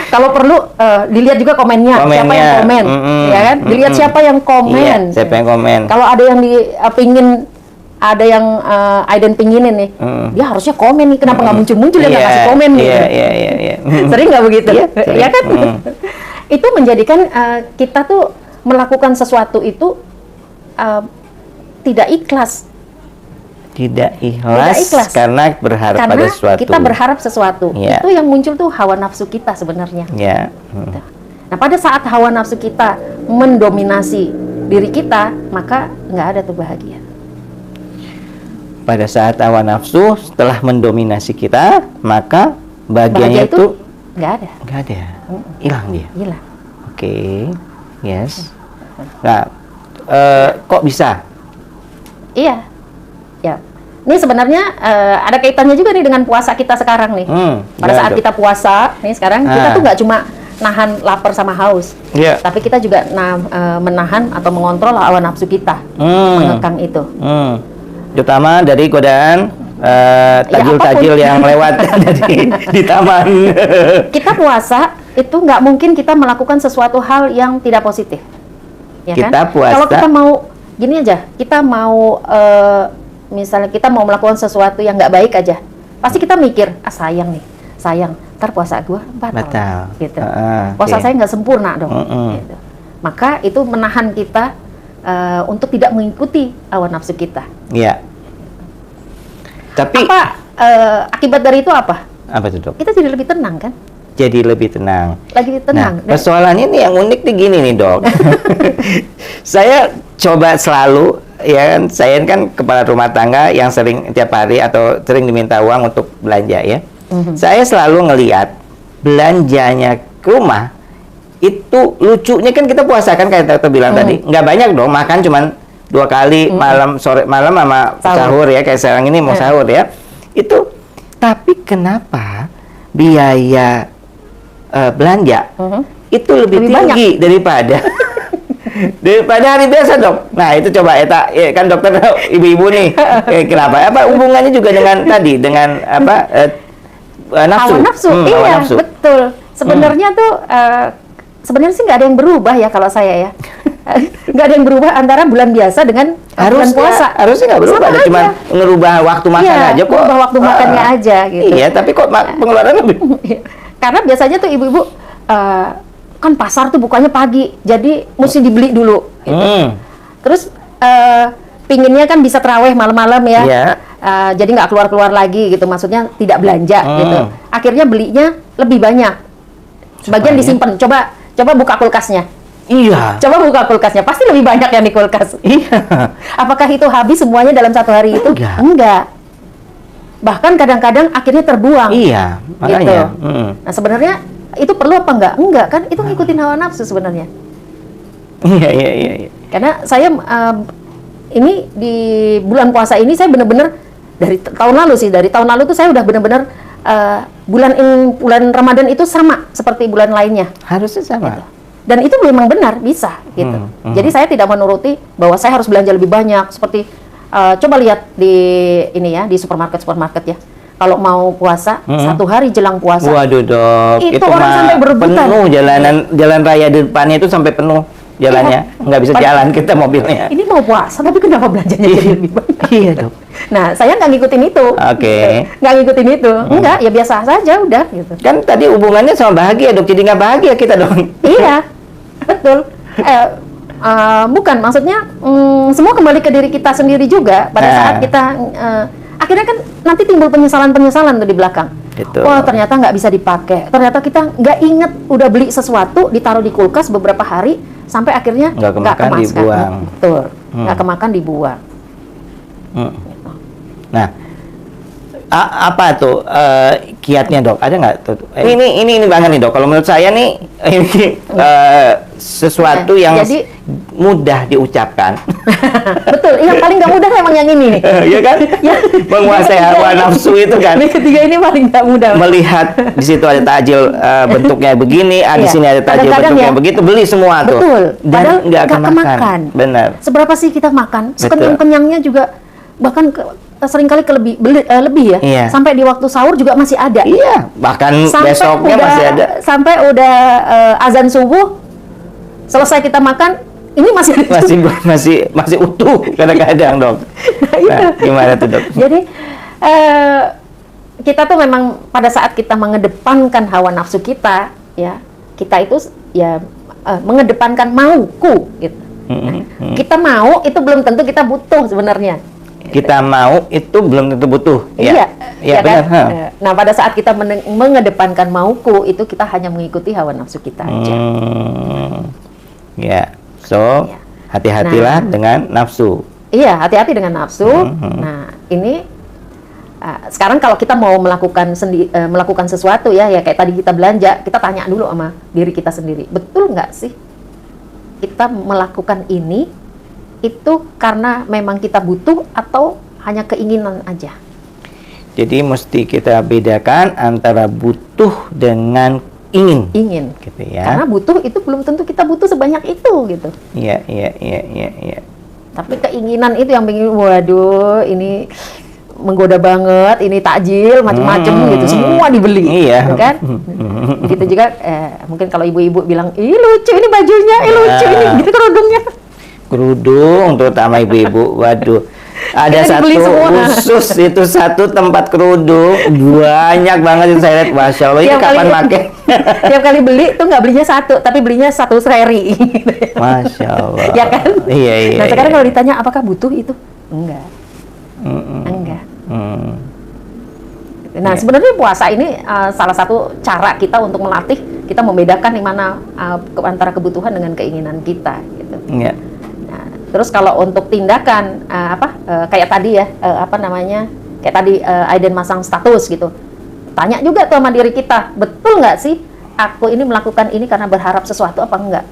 Kalau perlu dilihat juga komennya, siapa yang komen, ya kan? Dilihat siapa yang komen. Siapa yang komen. Kalau ada yang ada yang Aiden pinginin nih, dia harusnya komen nih, kenapa nggak muncul-muncul dia nggak kasih komen nih? Iya. Sering nggak begitu? Ya kan? Itu menjadikan kita tuh melakukan sesuatu itu tidak ikhlas karena berharap pada sesuatu. Kita berharap sesuatu. Itu yang muncul tuh hawa nafsu kita sebenarnya. Nah, pada saat hawa nafsu kita mendominasi diri kita, maka nggak ada tuh bahagia. Pada saat hawa nafsu setelah mendominasi kita, maka bahagianya itu nggak ada. Hilang dia. Hilang. Oke. Yes. Nah, kok bisa? Iya, ya. ini sebenarnya ada kaitannya juga nih dengan puasa kita sekarang nih. Pada saat kita puasa nih sekarang, kita tuh nggak cuma nahan lapar sama haus, tapi kita juga menahan atau mengontrol hawa nafsu kita, mengekang itu. Terutama dari godaan tajil-tajil yang lewat di taman. Kita puasa itu nggak mungkin kita melakukan sesuatu hal yang tidak positif, ya kita kan? Puasa. Kalau kita mau gini aja, kita mau misalnya kita mau melakukan sesuatu yang nggak baik aja, pasti kita mikir, sayang nih, sayang, ntar puasa gua batal, gitu. Puasa saya nggak sempurna dong. Gitu. Maka itu menahan kita untuk tidak mengikuti hawa nafsu kita. Iya. Tapi akibat dari itu apa? Apa itu, Dok? Kita jadi lebih tenang kan? Jadi lebih tenang. Lagi tenang. Nah, persoalannya nih yang unik nih gini nih, Dok. Saya coba selalu, ya kan, saya kan kepala rumah tangga yang sering tiap hari atau sering diminta uang untuk belanja ya. Saya selalu ngelihat belanjanya ke rumah itu lucunya kan kita puasa kan kayak Dokter bilang tadi, nggak banyak dong, makan cuman 2 kali malam, sore malam sama sahur ya, kayak sekarang ini mau sahur ya. Itu tapi kenapa biaya belanja itu lebih tinggi daripada hari biasa, Dok? Nah, itu coba ya kan dokter ibu-ibu nih. Kenapa? Apa hubungannya juga dengan tadi dengan apa nafsu? Hawa nafsu. Iya, nafsu. Betul. Sebenarnya tuh sebenarnya sih nggak ada yang berubah ya kalau saya ya. Nggak ada yang berubah antara bulan biasa dengan bulan puasa. Harusnya nggak berubah, ada cuma ngerubah waktu makan aja kok. Ngerubah waktu makannya aja gitu. Iya, tapi kok pengeluaran lebih. Karena biasanya tuh ibu-ibu kan pasar tuh bukanya pagi, jadi mesti dibeli dulu. Gitu. Terus pinginnya kan bisa terawih malam-malam ya. Jadi nggak keluar-keluar lagi gitu, maksudnya tidak belanja gitu. Akhirnya belinya lebih banyak. Sebagian disimpan. Coba buka kulkasnya. Iya. Coba buka kulkasnya, pasti lebih banyak yang di kulkas. Iya. Apakah itu habis semuanya dalam 1 hari itu? Enggak. Bahkan kadang-kadang akhirnya terbuang. Iya, makanya. Gitu. Nah, sebenarnya itu perlu apa enggak? Enggak kan? Itu ngikutin hawa nafsu sebenarnya. Iya. Karena saya ini di bulan puasa ini saya benar-benar dari tahun lalu tuh saya udah benar-benar bulan Ramadan itu sama seperti bulan lainnya. Harusnya sama. Gitu. Dan itu memang benar bisa gitu. Jadi saya tidak menuruti bahwa saya harus belanja lebih banyak seperti coba lihat di ini ya, di supermarket ya. Kalau mau puasa 1 hari jelang puasa. Waduh, Dok. Itu orang sampai berebutan. Penuh jalan raya di depannya itu sampai penuh jalannya. Nggak bisa jalan kita mobilnya. Ini mau puasa tapi kenapa belanjanya jadi lebih banyak? Iya, Dok. Nah, saya nggak ngikutin itu. Oke. Nggak ngikutin itu. Enggak, ya biasa saja udah gitu. Kan tadi hubungannya sama bahagia, Dok. Jadi nggak bahagia kita dong. Iya, betul. Bukan, maksudnya semua kembali ke diri kita sendiri juga pada saat kita akhirnya kan nanti timbul penyesalan tuh di belakang. Gitu. Wah, ternyata nggak bisa dipakai. Ternyata kita nggak inget udah beli sesuatu, ditaruh di kulkas beberapa hari sampai akhirnya nggak kemakan, dibuang. Betul, nggak kemakan dibuang. Nah, apa tuh kiatnya, Dok? Ada nggak tuh? Ini banget nih, Dok. Kalau menurut saya nih ini sesuatu yang mudah diucapkan. Betul, yang paling nggak mudah memang yang ini nih. Iya kan? Menguasai hawa nafsu itu kan. Yang ketiga ini paling nggak mudah. Melihat di situ ada takjil bentuknya begini, di sini ada takjil bentuknya begitu, beli semua tuh. Betul. Dan nggak kemakan. Benar. Seberapa sih kita makan? Sekenyang-kenyangnya juga bahkan seringkali lebih ya. Iya. Sampai di waktu sahur juga masih ada. Iya, bahkan besoknya masih ada. Sampai udah azan subuh selesai kita makan, ini masih ada. Masih utuh kadang-kadang, Dok. Nah, gimana tuh, Dok? Jadi kita tuh memang pada saat kita mengedepankan hawa nafsu kita, ya, kita itu ya mengedepankan mauku gitu. Kita mau itu belum tentu kita butuh sebenarnya. Kita mau itu belum tentu butuh. Iya, ya benar. Kan? Nah, pada saat kita mengedepankan mauku, itu kita hanya mengikuti hawa nafsu kita aja. Ya, so hati-hatilah dengan nafsu. Iya, hati-hati dengan nafsu. Nah, ini sekarang kalau kita mau melakukan sesuatu ya kayak tadi kita belanja, kita tanya dulu sama diri kita sendiri, betul nggak sih kita melakukan ini itu karena memang kita butuh atau hanya keinginan aja. Jadi mesti kita bedakan antara butuh dengan ingin. Ingin. Gitu ya. Karena butuh itu belum tentu kita butuh sebanyak itu gitu. Iya, iya, iya, iya, iya. Tapi keinginan itu yang pengen, waduh ini menggoda banget, ini takjil macam-macam gitu, semua dibeli, Iya. kan? Begitu juga, mungkin kalau ibu-ibu bilang, ih lucu ini bajunya, ih lucu ini, gitu kerudungnya. Kerudung, terutama ibu-ibu, waduh. Ada Kita satu dibeli semua. khusus, itu satu tempat kerudung, banyak banget yang saya lihat, Masya Allah, ini Tiap kapan kali- pakai? Tiap kali beli tuh nggak belinya satu, tapi belinya satu seri. Masya Allah. Ya kan? Iya, iya. Nah sekarang iya. kalau ditanya apakah butuh itu? Enggak. Mm-mm. Enggak. Mm. Nah, sebenarnya puasa ini salah satu cara kita untuk melatih kita membedakan di mana antara kebutuhan dengan keinginan kita gitu. Iya. Nah, terus kalau untuk tindakan kayak tadi ya, kayak tadi Aiden masang status gitu. Tanya juga tuh sama diri kita, betul nggak sih aku ini melakukan ini karena berharap sesuatu apa enggak?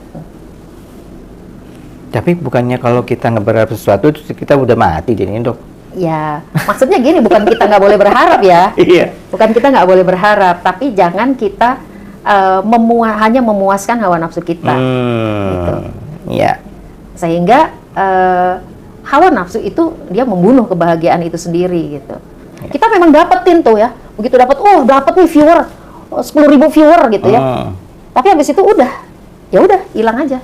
Tapi bukannya kalau kita nggak berharap sesuatu, terus kita udah mati jadinya, Dok? Ya, maksudnya gini, bukan kita nggak boleh berharap ya. Iya. Bukan kita nggak boleh berharap, tapi jangan kita hanya memuaskan hawa nafsu kita. Gitu. Iya. Sehingga hawa nafsu itu dia membunuh kebahagiaan itu sendiri gitu. Kita memang dapetin tuh ya, begitu dapat, dapat nih viewer, 10.000 viewer gitu ya. Tapi habis itu ya udah hilang aja.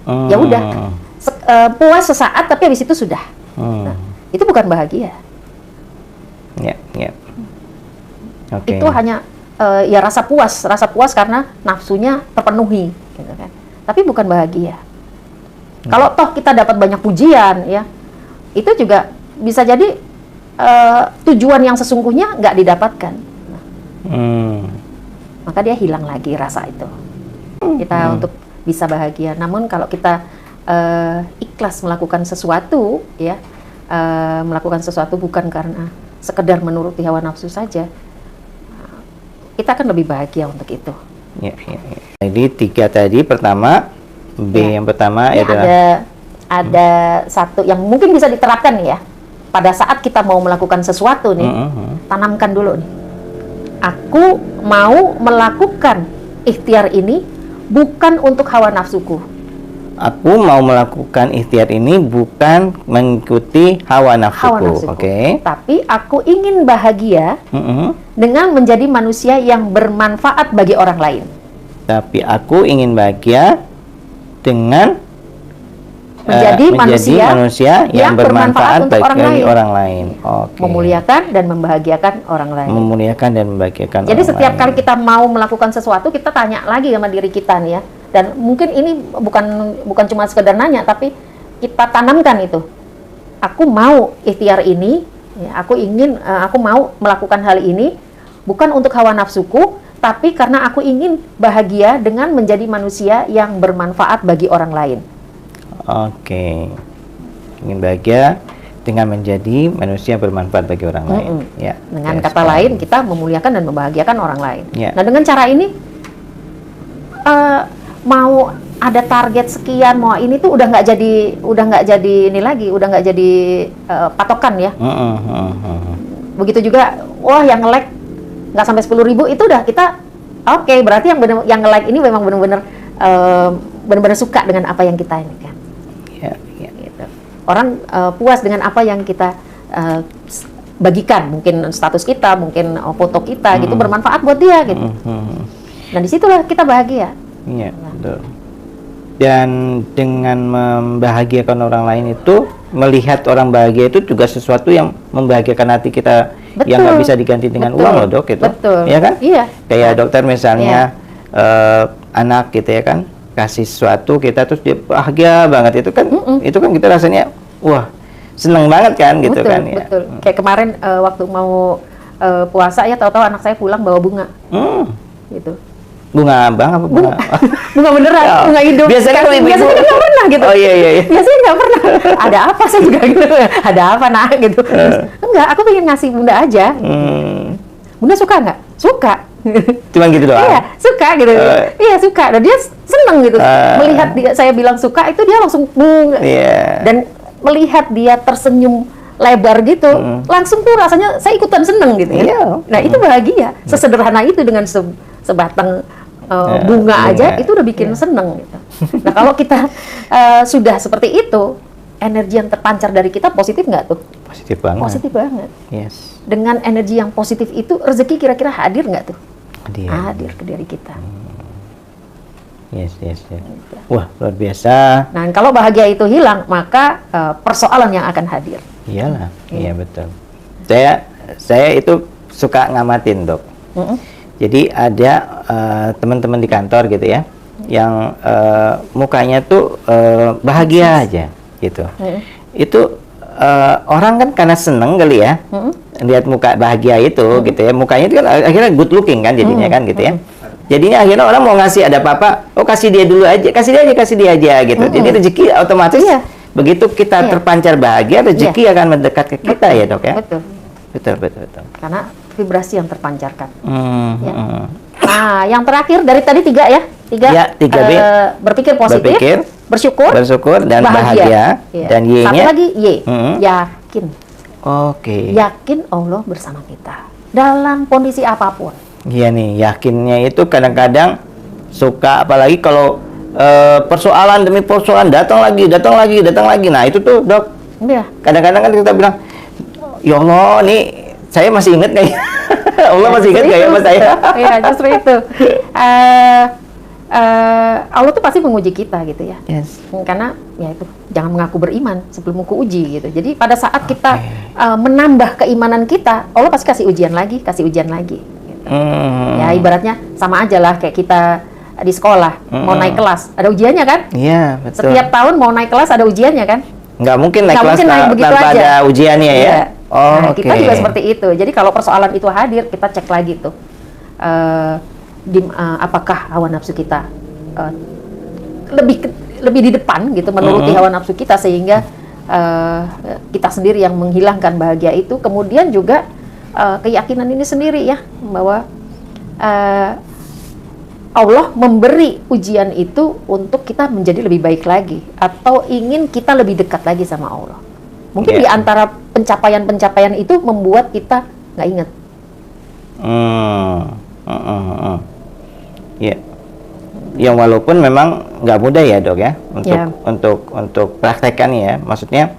Ya udah, puas sesaat tapi habis itu sudah. Nah, itu bukan bahagia. Ya, ya. Oke. Itu hanya ya rasa puas karena nafsunya terpenuhi, gitu kan. Tapi bukan bahagia. Kalau toh kita dapat banyak pujian, ya, itu juga bisa jadi tujuan yang sesungguhnya nggak didapatkan. Nah, maka dia hilang lagi rasa itu. Kita untuk bisa bahagia. Namun kalau kita ikhlas melakukan sesuatu, ya, melakukan sesuatu bukan karena sekedar menuruti hawa nafsu saja, kita akan lebih bahagia untuk itu. Ya, ya, ya. Jadi 3 tadi, pertama B Ya. yang pertama Ini adalah ada satu yang mungkin bisa diterapkan nih ya. Pada saat kita mau melakukan sesuatu nih, tanamkan dulu nih. Aku mau melakukan ikhtiar ini bukan untuk hawa nafsuku. aku mau melakukan ikhtiar ini bukan mengikuti hawa nafsuku. Oke. Tapi aku ingin bahagia dengan menjadi manusia yang bermanfaat bagi orang lain. Tapi aku ingin bahagia dengan Menjadi manusia yang bermanfaat untuk bagi orang lain. Oke. Memuliakan dan membahagiakan orang lain. Memuliakan dan membahagiakan Jadi orang setiap lain. kali kita mau melakukan sesuatu, kita tanya lagi sama diri kita nih ya. Dan mungkin ini bukan cuma sekedar nanya, tapi kita tanamkan itu. Aku mau ikhtiar ini, ya, aku mau melakukan hal ini bukan untuk hawa nafsuku, tapi karena aku ingin bahagia dengan menjadi manusia yang bermanfaat bagi orang lain. Oke. Ingin bahagia dengan menjadi manusia yang bermanfaat bagi orang lain. Ya. Dengan Ya, kata sekali. lain, kita memuliakan dan membahagiakan orang lain. Ya. Nah, dengan cara ini, mau ada target sekian, mau ini tuh udah nggak jadi ini lagi, udah nggak jadi patokan ya. Begitu juga, wah yang nge-like nggak sampai 10.000 itu udah kita oke, berarti yang nge-like ini memang benar-benar suka dengan apa yang kita ini kan. Ya, ya. Gitu. Orang puas dengan apa yang kita bagikan, mungkin status kita, mungkin foto kita gitu, bermanfaat buat dia gitu. Dan disitulah kita bahagia. Iya, betul. Dan dengan membahagiakan orang lain itu, melihat orang bahagia itu juga sesuatu yang membahagiakan hati kita. Betul. Yang nggak bisa diganti dengan Betul. uang loh, Dok, itu. Betul. Iya kan? Iya. Kayak dokter misalnya anak gitu ya kan, kasih sesuatu kita terus dia bahagia banget, itu kan kita rasanya wah, seneng banget kan gitu Betul, kan ya. betul. Kayak kemarin waktu mau puasa ya, tahu-tahu anak saya pulang bawa bunga. Gitu. Bunga abang apa bunga? Bunga beneran, Ya. bunga hidup. Biasanya kalau ibu-ibu- Biasanya nggak pernah gitu. Oh iya iya. Biasanya nggak pernah. Ada apa saya juga gitu. Ada apa nak gitu. Enggak, aku pengen ngasih bunda aja. Bunda suka nggak? Suka. Cuman gitu doang. Iya, suka gitu. Iya, suka. Dan dia seneng gitu. Melihat saya bilang suka, itu dia langsung Iya. dan melihat dia tersenyum lebar gitu, langsung tuh rasanya saya ikutan seneng gitu ya. Iya. Nah itu bahagia, sesederhana itu dengan sebatang bunga aja itu udah bikin seneng gitu. Nah kalau kita sudah seperti itu, energi yang terpancar dari kita positif nggak tuh? Positif banget. Positif banget. Yes. Dengan energi yang positif itu, rezeki kira-kira hadir nggak tuh? Hadir. Hadir ke diri kita. Yes. Wah, luar biasa. Nah, kalau bahagia itu hilang, maka persoalan yang akan hadir. Iyalah, iya betul. Saya itu suka ngamatin, Dok. Jadi ada teman-teman di kantor gitu ya, yang mukanya tuh bahagia aja gitu. Itu orang kan karena seneng kali ya, lihat muka bahagia itu gitu ya, mukanya itu kan akhirnya good looking kan jadinya kan gitu ya. Jadinya akhirnya orang mau ngasih ada apa-apa, oh kasih dia dulu aja, kasih dia aja gitu. Jadi rezeki otomatis begitu kita terpancar bahagia, rezeki akan mendekat ke kita ya Dok ya. Betul. Karena vibrasi yang terpancarkan. Ya. Nah, yang terakhir dari tadi 3 ya. 3B. Berpikir positif, bersyukur dan bahagia. Ya. Dan Y-nya satu lagi Y, yakin. Oke. Yakin Allah bersama kita dalam kondisi apapun. Iya nih, yakinnya itu kadang-kadang suka, apalagi kalau persoalan demi persoalan datang lagi. Nah itu tuh Dok, Iya. kadang-kadang kan kita bilang, ya Allah nih saya masih ingat nggak ya? Allah masih ingat nggak ya sama saya? Iya, justru itu. Allah tuh pasti menguji kita gitu ya. Yes. Karena ya itu, jangan mengaku beriman sebelum ku uji gitu. Jadi pada saat kita menambah keimanan kita, Allah pasti kasih ujian lagi. Gitu. Ya ibaratnya sama aja lah kayak kita di sekolah mau naik kelas, ada ujiannya kan? Iya, betul. Setiap tahun mau naik kelas ada ujiannya kan? Nggak mungkin naik Nggak kelas mungkin naik begitu tanpa aja. ada ujiannya ya? Iya. Oh, Nah, oke. kita juga seperti itu. Jadi kalau persoalan itu hadir, kita cek lagi tuh, apakah hawa nafsu kita lebih di depan gitu, menuruti hawa nafsu kita sehingga kita sendiri yang menghilangkan bahagia itu. Kemudian juga keyakinan ini sendiri ya, bahwa Allah memberi ujian itu untuk kita menjadi lebih baik lagi, atau ingin kita lebih dekat lagi sama Allah. Mungkin di antara pencapaian-pencapaian itu membuat kita nggak ingat. Ya, yang walaupun memang nggak mudah ya Dok ya untuk praktekannya ya. Maksudnya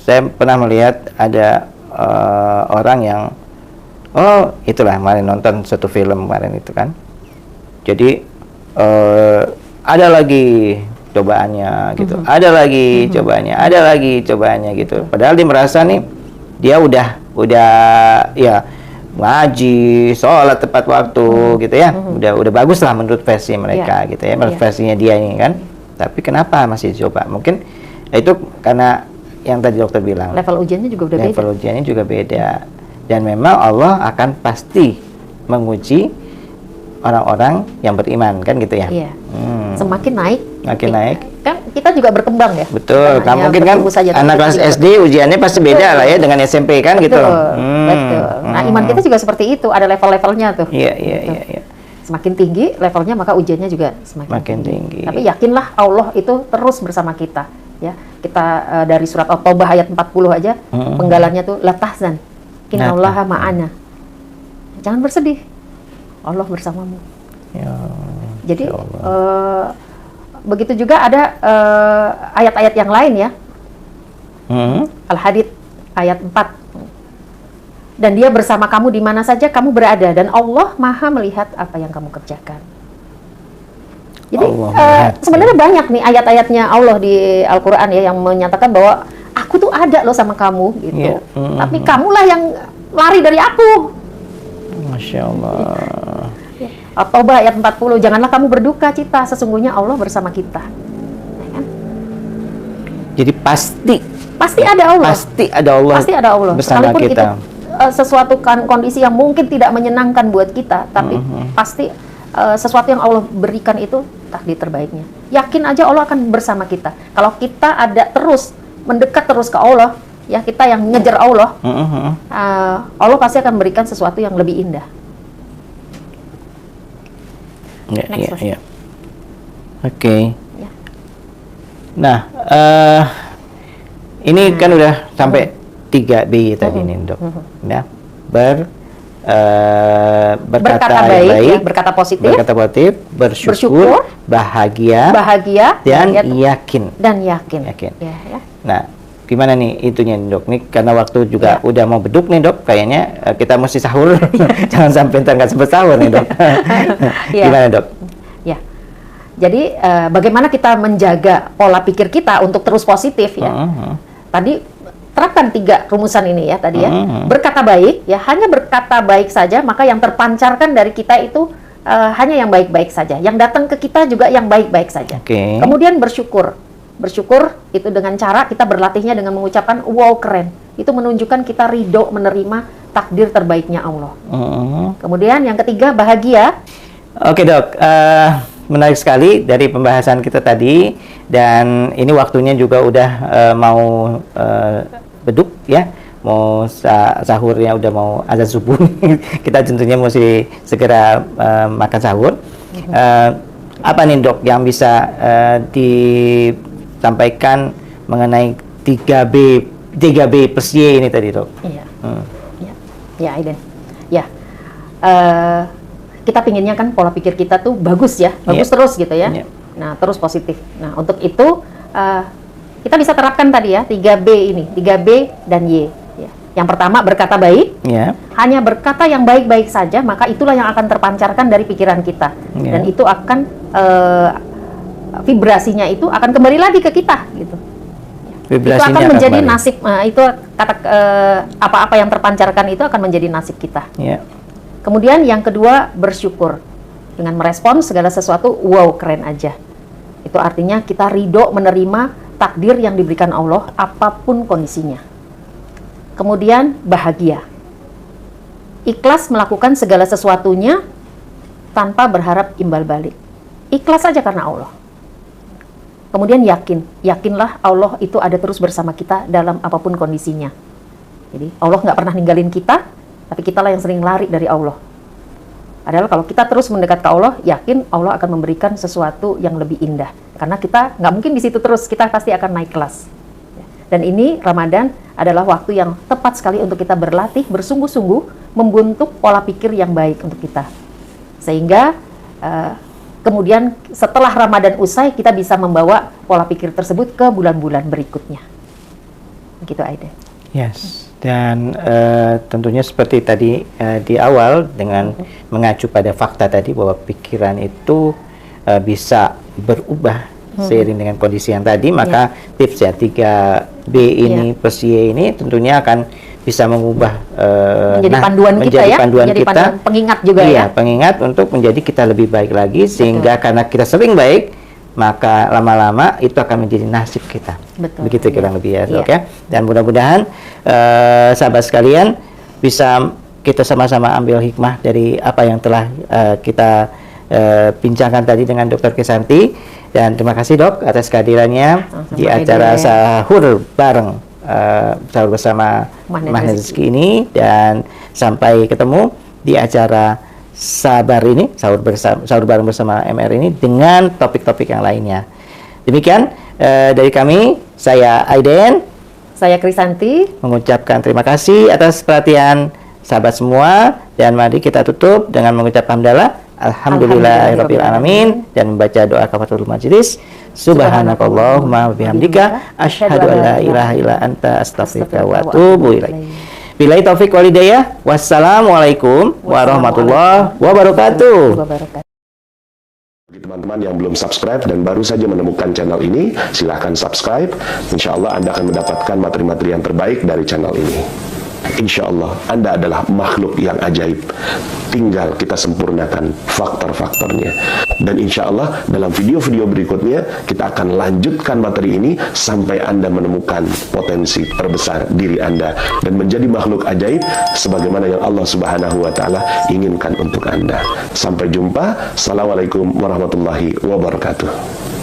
saya pernah melihat ada orang yang itulah kemarin nonton satu film kemarin itu kan. Jadi ada lagi cobaannya gitu, ada lagi cobaannya gitu. Padahal dia merasa nih dia udah ya ngaji, sholat tepat waktu gitu ya, udah bagus lah menurut versi mereka gitu ya, menurut versinya dia ini kan. Tapi kenapa masih coba? Mungkin itu karena yang tadi dokter bilang, Level ujiannya juga udah beda. level ujiannya juga beda. Dan memang Allah akan pasti menguji orang-orang yang beriman kan gitu ya. Iya. Semakin naik, kan kita juga berkembang ya. Betul. Bukan hanya Mungkin kan bertumbuh saja, anak tapi kelas kita SD ujiannya pasti beda lah ya dengan SMP kan gitu. Betul. Nah, iman kita juga seperti itu, ada level-levelnya tuh. Iya. Semakin tinggi levelnya, maka ujiannya juga semakin tinggi. Tapi yakinlah Allah itu terus bersama kita. Ya, kita dari surat At-Taubah ayat 40 aja, penggalannya tuh la tahzan, innallaha ma'ana. Jangan bersedih, Allah bersamamu. Ya, jadi begitu juga ada ayat-ayat yang lain ya. Al-Hadid ayat 4. Dan dia bersama kamu di mana saja kamu berada, dan Allah Maha melihat apa yang kamu kerjakan. Jadi sebenarnya banyak nih ayat-ayatnya Allah di Al-Quran ya, yang menyatakan bahwa aku tuh ada loh sama kamu gitu. Tapi kamulah yang lari dari aku. Masya Allah. At-Taubah ayat 40, janganlah kamu berduka cita, sesungguhnya Allah bersama kita. Ya kan? Jadi pasti ada Allah. Pasti ada Allah bersama Sekalipun kita. itu sesuatu kondisi yang mungkin tidak menyenangkan buat kita, tapi pasti sesuatu yang Allah berikan itu takdir terbaiknya. Yakin aja Allah akan bersama kita. Kalau kita ada terus mendekat terus ke Allah, ya kita yang ngejar Allah, Allah pasti akan memberikan sesuatu yang lebih indah. Iya. Oke. Ya. Nah, Ini kan udah sampai 3B tadi nih dok. Ya, berkata baik, ya, berkata positif, bersyukur, bahagia, dan yakin. Ya. Nah, gimana nih itunya nih, dok? Nih karena waktu juga udah mau beduk nih dok, kayaknya kita mesti sahur. Jangan sampai nggak sempat sahur nih dok. Gimana dok? Ya, jadi bagaimana kita menjaga pola pikir kita untuk terus positif ya? Tadi terapkan 3 rumusan ini ya tadi ya. Berkata baik, ya hanya berkata baik saja, maka yang terpancarkan dari kita itu hanya yang baik-baik saja. Yang datang ke kita juga yang baik-baik saja. Kemudian bersyukur. Bersyukur itu dengan cara kita berlatihnya dengan mengucapkan wow keren. Itu menunjukkan kita ridho menerima takdir terbaiknya Allah. Kemudian yang ketiga bahagia. Oke dok, menarik sekali dari pembahasan kita tadi, dan ini waktunya juga udah mau beduk ya, mau sahurnya udah mau azan subuh. Kita tentunya mesti segera makan sahur. Apa nih dok yang bisa disampaikan mengenai 3B plus Y ini tadi dok? Ya Aiden, ya kita pinginnya kan pola pikir kita tuh bagus ya, bagus terus gitu ya. Nah terus positif. Nah untuk itu kita bisa terapkan tadi ya 3B ini, 3B dan Y. Ya. Yang pertama berkata baik, hanya berkata yang baik-baik saja, maka itulah yang akan terpancarkan dari pikiran kita, dan itu akan vibrasinya itu akan kembali lagi ke kita gitu. Itu akan menjadi nasib, itu kata apa-apa yang terpancarkan itu akan menjadi nasib kita. Kemudian yang kedua bersyukur, dengan merespon segala sesuatu wow keren aja. Itu artinya kita ridho menerima takdir yang diberikan Allah apapun kondisinya. Kemudian bahagia, ikhlas melakukan segala sesuatunya tanpa berharap imbal balik. Ikhlas saja karena Allah. Kemudian yakinlah Allah itu ada terus bersama kita dalam apapun kondisinya. Jadi Allah nggak pernah ninggalin kita, tapi kitalah yang sering lari dari Allah. Adalah kalau kita terus mendekat ke Allah, yakin Allah akan memberikan sesuatu yang lebih indah. Karena kita nggak mungkin di situ terus, kita pasti akan naik kelas. Dan ini Ramadan adalah waktu yang tepat sekali untuk kita berlatih, bersungguh-sungguh, membentuk pola pikir yang baik untuk kita. Sehingga kemudian setelah Ramadan usai, kita bisa membawa pola pikir tersebut ke bulan-bulan berikutnya. Begitu Aida. Yes. Dan tentunya seperti tadi di awal dengan mengacu pada fakta tadi bahwa pikiran itu bisa berubah seiring dengan kondisi yang tadi, maka tips ya 3B ini plus Y ini tentunya akan bisa mengubah menjadi panduan kita ya, menjadi panduan pengingat juga ya. Pengingat untuk menjadi kita lebih baik lagi, sehingga karena kita sering baik, maka lama-lama itu akan menjadi nasib kita. Begitu kurang lebih ya dok ya. Dan mudah-mudahan sahabat sekalian bisa kita sama-sama ambil hikmah dari apa yang telah kita bincangkan tadi dengan Dr. Krisanti. Dan terima kasih dok atas kehadirannya di acara sahur bareng sahur bersama Magnet Rezeki ini, dan sampai ketemu di acara Sabar ini, sahur bareng bersama MR ini dengan topik-topik yang lainnya. Demikian dari kami, saya Aiden, saya Krisanti, mengucapkan terima kasih atas perhatian sahabat semua, dan mari kita tutup dengan mengucap hamdalah alhamdulillahirabbil alamin dan membaca doa kafaratul majelis. Subhanakallahumma wa bihamdika asyhadu an la ilaha illa anta astaghfiruka wa atubu ilaik. Billahi taufik wal hidayah. Wassalamualaikum warahmatullahi wabarakatuh. Bagi teman-teman yang belum subscribe dan baru saja menemukan channel ini, silahkan subscribe. Insya Allah Anda akan mendapatkan materi-materi yang terbaik dari channel ini. Insya Allah Anda adalah makhluk yang ajaib. Tinggal kita sempurnakan faktor-faktornya. Dan insya Allah dalam video-video berikutnya kita akan lanjutkan materi ini sampai Anda menemukan potensi terbesar diri Anda dan menjadi makhluk ajaib sebagaimana yang Allah Subhanahu wa Ta'ala inginkan untuk Anda. Sampai jumpa. Assalamualaikum warahmatullahi wabarakatuh.